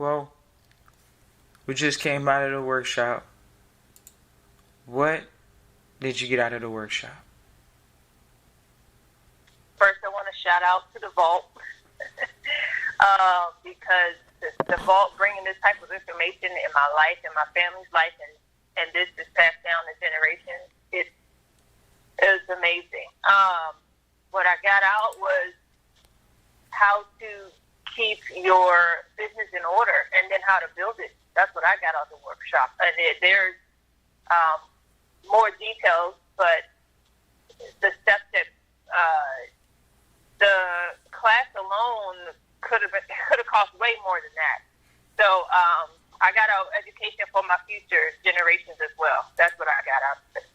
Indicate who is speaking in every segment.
Speaker 1: Well, we just came out of the workshop. What did you get out of the workshop?
Speaker 2: First, I want to shout out to the Vault because the Vault bringing this type of information in my life, in my family's life, and this is passed down to generations. It was amazing. What I got out was how to keep your business in order and then how to build it. That's what I got out of the workshop. And there's more details, but the steps that the class alone could have cost way more than that. So I got out education for my future generations as well. That's what I got out of it.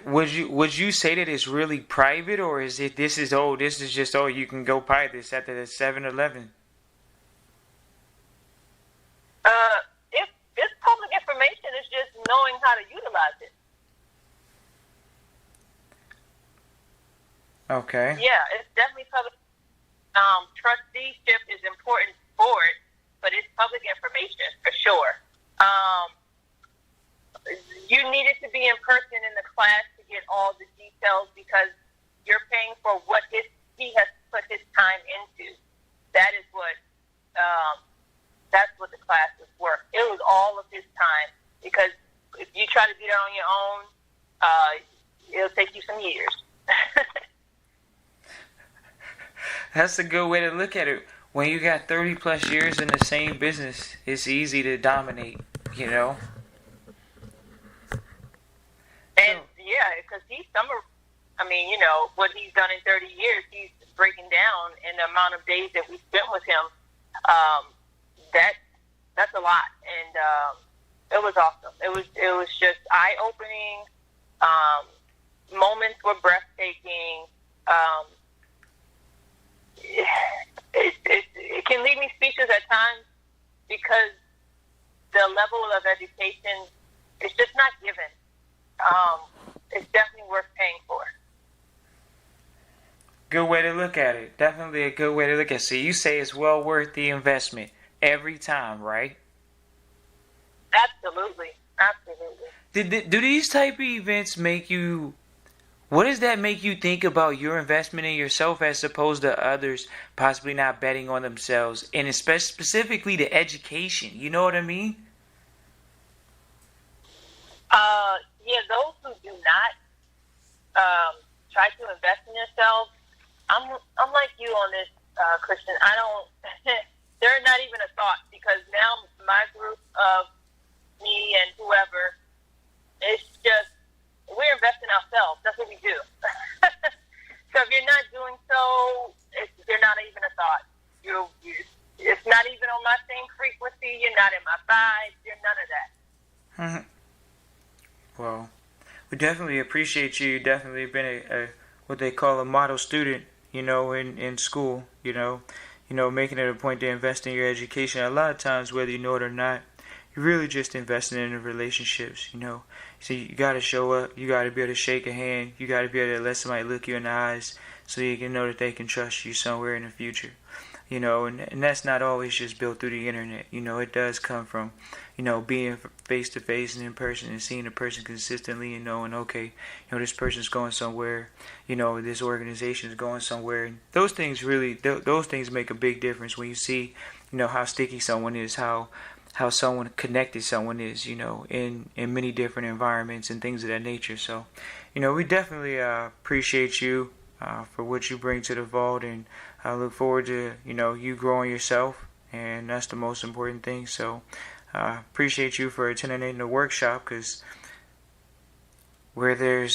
Speaker 1: Would you say that it's really private, or is it this is just you can go buy this at the 7-Eleven?
Speaker 2: It's public information. It's just knowing how to utilize it.
Speaker 1: Okay.
Speaker 2: Yeah, it's definitely public. Trusteeship is important for it, but it's public information for sure. You needed to be in person in the class to get all the details because you're paying for what he has put his time into. That is what that's what the class was worth. It was all of his time because if you try to do that on your own, it'll take you some years.
Speaker 1: That's a good way to look at it. When you got 30 plus years in the same business, it's easy to dominate, you know?
Speaker 2: And yeah, because what he's done in 30 years, he's breaking down in the amount of days that we spent with him. That's a lot. And it was awesome. It was just eye-opening. Moments were breathtaking. It can leave me speechless at times because the level of education is just not given. It's definitely worth paying for.
Speaker 1: Good way to look at it. Definitely a good way to look at it. So you say it's well worth the investment every time, right?
Speaker 2: Absolutely.
Speaker 1: Do these type of events make you... What does that make you think about your investment in yourself as opposed to others possibly not betting on themselves? And specifically the education. You know what I mean?
Speaker 2: Yeah, those who do not try to invest in themselves, I'm like you on this, Christian. I don't. They're not even a thought because now my group of me and whoever, it's just we're investing ourselves. That's what we do. So if you're not doing so, they're not even a thought. It's not even on my same frequency. You're not in my vibe. You're none of that.
Speaker 1: Mm-hmm. Well, we definitely appreciate you. You've definitely been a what they call a model student, in school, making it a point to invest in your education. A lot of times, whether you know it or not, you're really just investing in the relationships, So you got to show up. You got to be able to shake a hand. You got to be able to let somebody look you in the eyes so you can know that they can trust you somewhere in the future. And that's not always just built through the internet. It does come from, being face to face and in person and seeing a person consistently and knowing, okay, this person's going somewhere, this organization is going somewhere. And those things make a big difference when you see, how sticky someone is, how someone connected someone is, in many different environments and things of that nature. So, we definitely appreciate you for what you bring to the Vault, and I look forward to, you growing yourself, and that's the most important thing. So, appreciate you for attending the workshop, because where there's